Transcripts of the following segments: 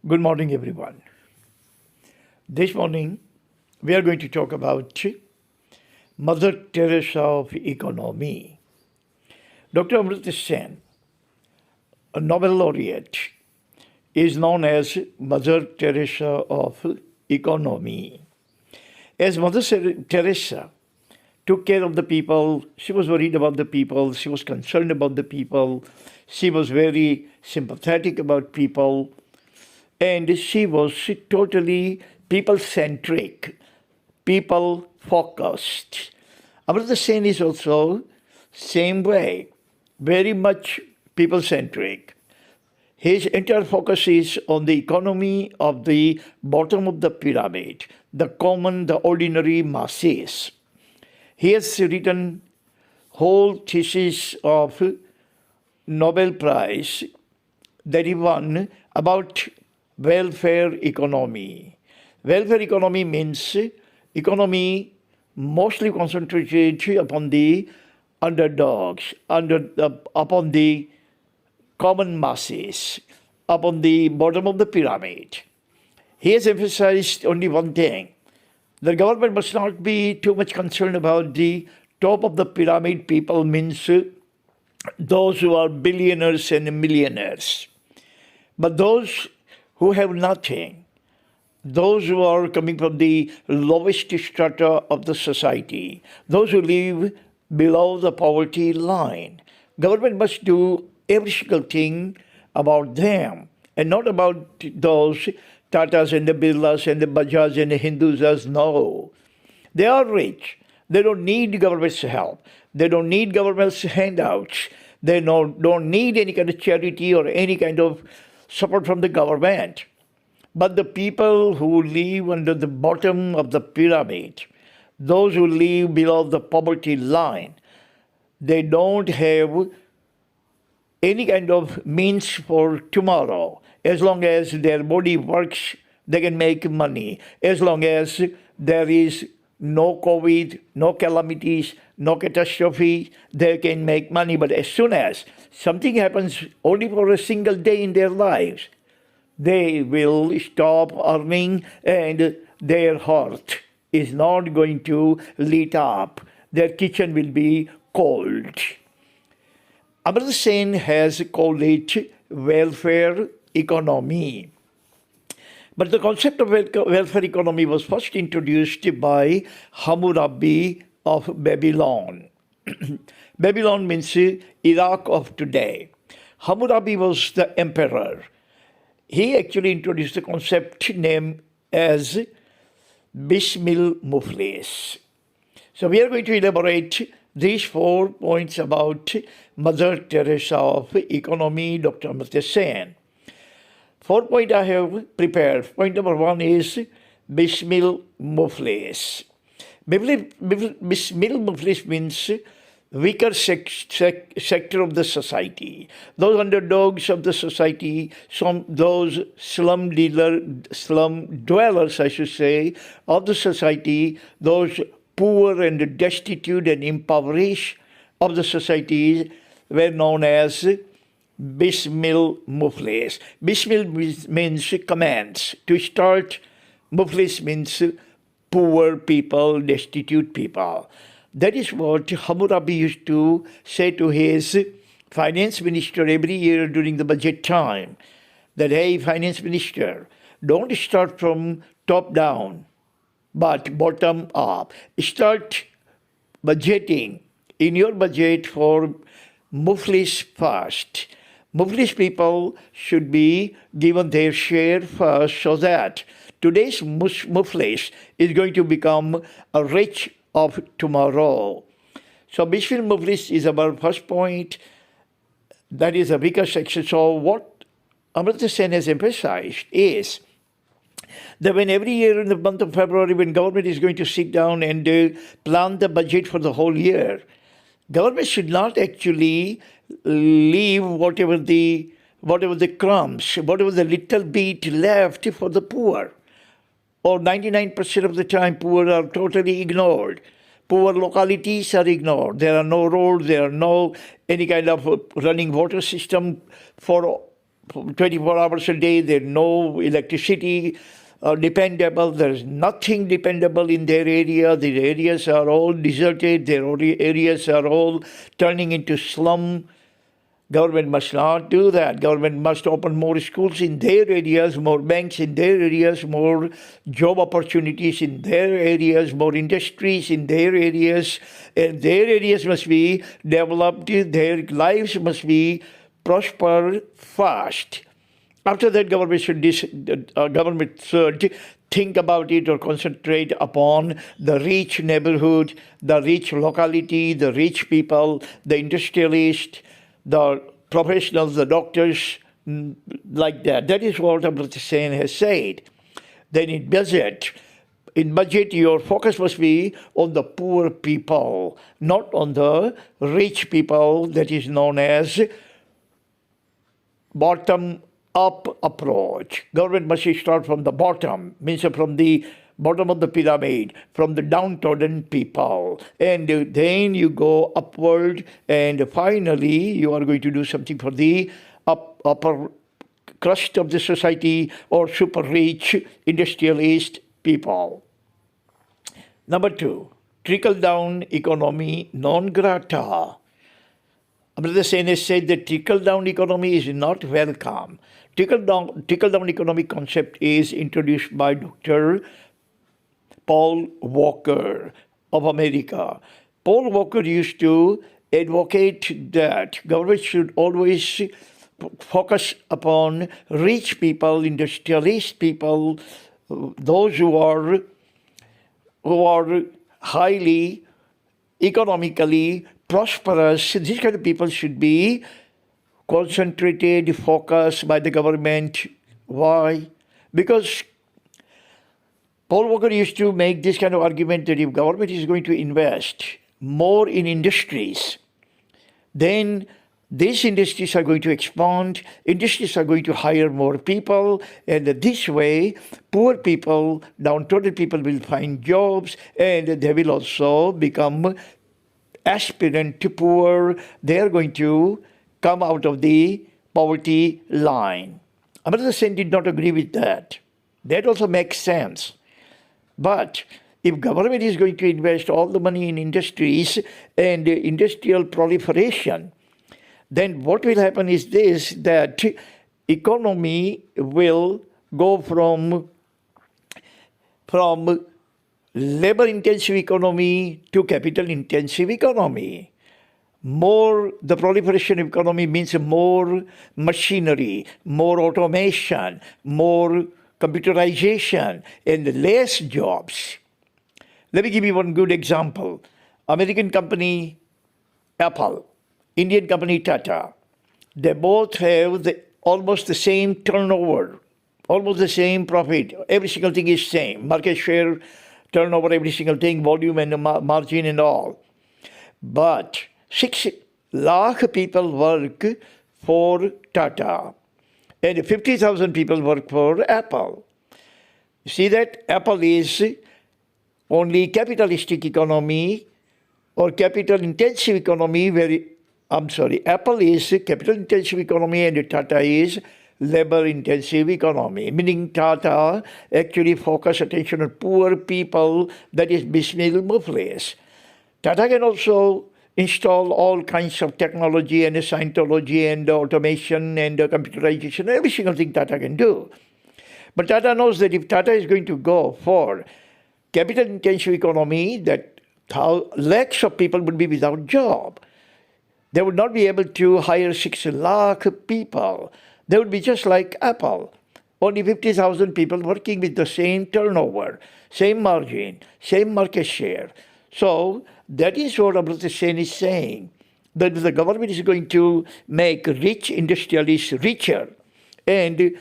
Good morning, everyone. This morning, we are going to talk about Mother Teresa of economy. Dr. Amartya Sen, a Nobel laureate, is known as Mother Teresa of economy. As Mother Teresa took care of the people, she was worried about the people, she was concerned about the people, she was very sympathetic about people, and she was totally people-centric, people-focused. Amartya Sen is also same way, very much people-centric. His entire focus is on the economy of the bottom of the pyramid, the common, the ordinary masses. He has written whole thesis of Nobel Prize that he won about welfare economy. Welfare economy means economy mostly concentrated upon the underdogs, upon the common masses, upon the bottom of the pyramid. He has emphasized only one thing. The government must not be too much concerned about the top of the pyramid people, means those who are billionaires and millionaires. But those who have nothing, those who are coming from the lowest strata of the society, those who live below the poverty line, government must do every single thing about them and not about those Tatas and the Birlas and the Bajaj and the Hindusas. No. They are rich. They don't need government's help. They don't need government's handouts. They don't need any kind of charity or any kind of support from the government. But the people who live under the bottom of the pyramid, those who live below the poverty line, they don't have any kind of means for tomorrow. As long as their body works, they can make money. As long as there is no COVID, no calamities, no catastrophe, they can make money. But as soon as something happens only for a single day in their lives, they will stop earning and their heart is not going to lit up. Their kitchen will be cold. Amartya Sen has called it welfare economy. But the concept of welfare economy was first introduced by Hammurabi of Babylon. Babylon means Iraq of today. Hammurabi was the emperor. He actually introduced the concept named as BISMIL-MUFLIS. So we are going to elaborate these 4 points about Mother Teresa of economy, Dr. Amartya Sen. 4 points I have prepared. Point number 1 is BISMIL-MUFLIS. BISMIL-MUFLIS means weaker sector of the society. Those underdogs of the society, those slum dwellers, I should say, of the society, those poor and destitute and impoverished of the societies were known as BISMIL-MUFLIS. BISMIL means commands. To start, MUFLIS means poor people, destitute people. That is what Hammurabi used to say to his finance minister every year during the budget time. That, hey, finance minister, don't start from top down, but bottom up. Start budgeting in your budget for Muflis first. Muflis people should be given their share first so that today's Muflis is going to become a rich of tomorrow. So BISMIL-MUFLIS is our first point. That is a weaker section. So what Amartya Sen has emphasized is that when every year in the month of February, when government is going to sit down and plan the budget for the whole year, government should not actually leave whatever the crumbs, whatever the little bit left for the poor. Or 99% of the time, poor are totally ignored. Poor localities are ignored. There are no roads, there are no any kind of running water system for 24 hours a day. There's no electricity dependable. There's nothing dependable in their area. The areas are all deserted. Their areas are all turning into slum. Government must not do that. Government must open more schools in their areas, more banks in their areas, more job opportunities in their areas, more industries in their areas. And their areas must be developed. Their lives must be prosper fast. After that, government should think about it or concentrate upon the rich neighborhood, the rich locality, the rich people, the industrialists, the professionals, the doctors, like that. That is what Amrita Sen has said. Then in budget, your focus must be on the poor people, not on the rich people. That is known as bottom-up approach. Government must start from the bottom, means from the bottom of the pyramid, from the downtrodden people. And then you go upward, and finally you are going to do something for the upper crust of the society or super rich industrialist people. Number 2, trickle-down economy non grata. Amrita Sen has said that trickle-down economy is not welcome. Trickle-down economic concept is introduced by Dr. Paul Walker of America. Paul Walker used to advocate that government should always focus upon rich people, industrialist people, those who are highly economically prosperous. These kind of people should be concentrated, focused by the government. Why? Because Paul Walker used to make this kind of argument that if government is going to invest more in industries, then these industries are going to expand, industries are going to hire more people, and this way, poor people, downtrodden people will find jobs, and they will also become aspirant to poor. They are going to come out of the poverty line. Amrita Sen did not agree with that. That also makes sense. But if government is going to invest all the money in industries and industrial proliferation, then what will happen is this, that economy will go from labor-intensive economy to capital-intensive economy. The proliferation of economy means more machinery, more automation, more computerization, and less jobs. Let me give you one good example. American company Apple, Indian company Tata, they both have almost the same turnover, almost the same profit. Every single thing is same. Market share, turnover, every single thing, volume and margin and all. But 6 lakh people work for Tata and 50,000 people work for Apple. You see that Apple is only capitalistic economy or capital-intensive economy, Apple is capital-intensive economy and Tata is labor-intensive economy, meaning Tata actually focus attention on poor people, that is BISMIL-MUFLIS. Tata can also install all kinds of technology and Scientology and automation and computerization, every single thing Tata can do. But Tata knows that if Tata is going to go for capital-intensive economy, that lakhs of people would be without job. They would not be able to hire 6 lakh people. They would be just like Apple. Only 50,000 people working with the same turnover, same margin, same market share. So that is what Amrita Sen is saying, that the government is going to make rich industrialists richer and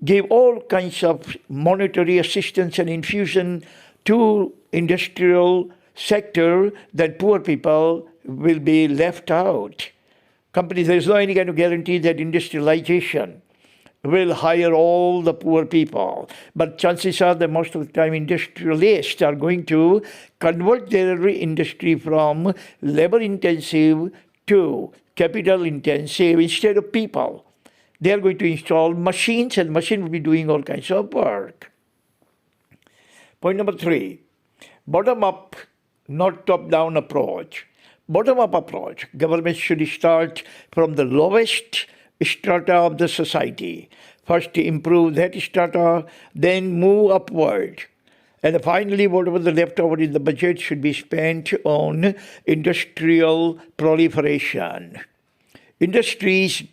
give all kinds of monetary assistance and infusion to industrial sector, that poor people will be left out. Companies, there is no any kind of guarantee that industrialization will hire all the poor people. But chances are that most of the time industrialists are going to convert their industry from labor-intensive to capital-intensive instead of people. They are going to install machines, and machine will be doing all kinds of work. Point number 3, bottom-up, not top-down approach. Bottom-up approach. Government should start from the lowest strata of the society. First improve that strata, then move upward. And finally, whatever the leftover in the budget should be spent on industrial proliferation. Industries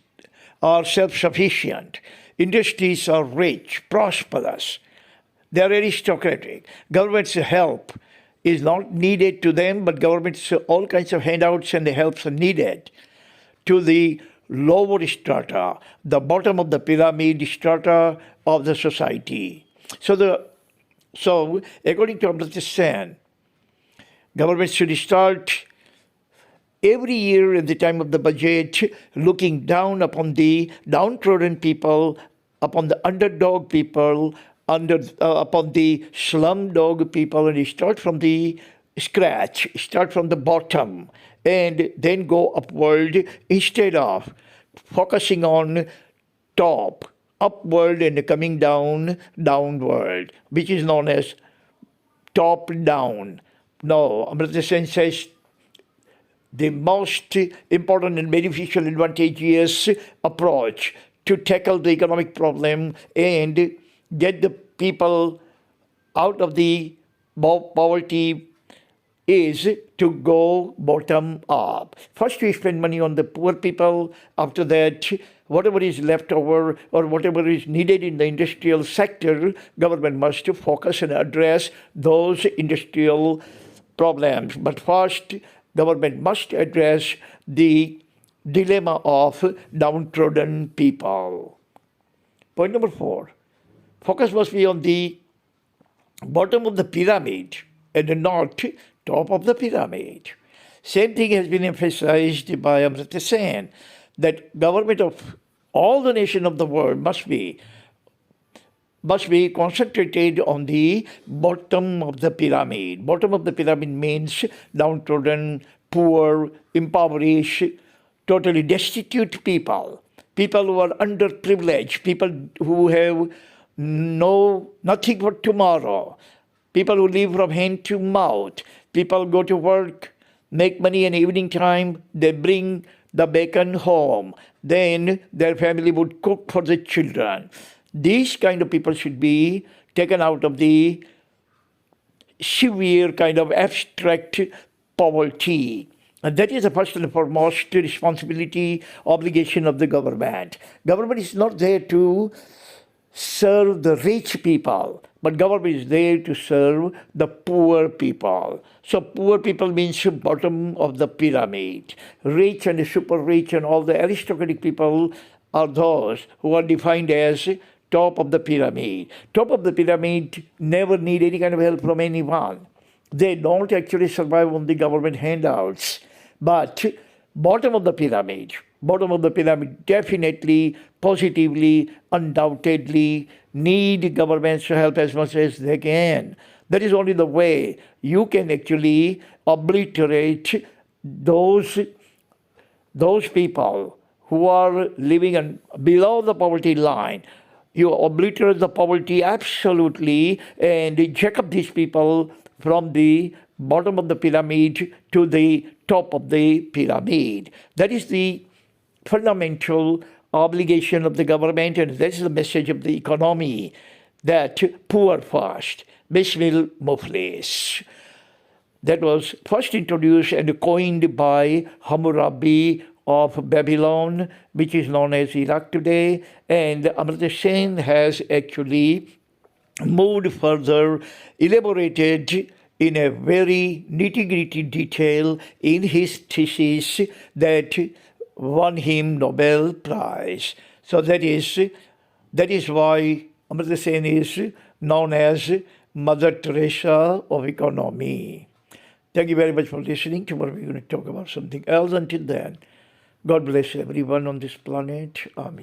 are self-sufficient. Industries are rich, prosperous. They are aristocratic. Government's help is not needed to them, but government's all kinds of handouts and the helps are needed to the lower strata, the bottom of the pyramid strata of the society. So according to Amrita Sen, government should start every year at the time of the budget looking down upon the downtrodden people, upon the underdog people, upon the slumdog people, and start from the scratch, start from the bottom, and then go upward instead of focusing on top, upward, and coming down, downward, which is known as top down. No, Amrita Sen says the most important and beneficial advantageous approach to tackle the economic problem and get the people out of the poverty is to go bottom up. First, we spend money on the poor people. After that, whatever is left over or whatever is needed in the industrial sector, government must focus and address those industrial problems. But first, government must address the dilemma of downtrodden people. Point number 4, focus must be on the bottom of the pyramid and not top of the pyramid. Same thing has been emphasized by Amrita Sen, that government of all the nations of the world must be concentrated on the bottom of the pyramid. Bottom of the pyramid means downtrodden, poor, impoverished, totally destitute people, people who are underprivileged, people who have nothing for tomorrow, people who live from hand to mouth, people go to work, make money in evening time, they bring the bacon home, then their family would cook for the children. These kind of people should be taken out of the severe kind of abstract poverty. And that is the first and foremost responsibility, obligation of the government. Government is not there to serve the rich people, but government is there to serve the poor people. So poor people means bottom of the pyramid. Rich and super rich and all the aristocratic people are those who are defined as top of the pyramid. Top of the pyramid never need any kind of help from anyone. They don't actually survive on the government handouts. But bottom of the pyramid definitely, positively, undoubtedly need governments to help as much as they can. That is only the way you can actually obliterate those people who are living below the poverty line. You obliterate the poverty absolutely and jack up these people from the bottom of the pyramid to the top of the pyramid. That is the fundamental obligation of the government, and that is the message of the economy, that poor first, BISMIL-MUFLIS. That was first introduced and coined by Hammurabi of Babylon, which is known as Iraq today, and Amrita Sen has actually moved further, elaborated in a very nitty-gritty detail in his thesis that won him Nobel Prize. So that is why Amrita Sen is known as Mother Teresa of economy. Thank you very much for listening. Tomorrow we're going to talk about something else. Until then, God bless everyone on this planet. Amen.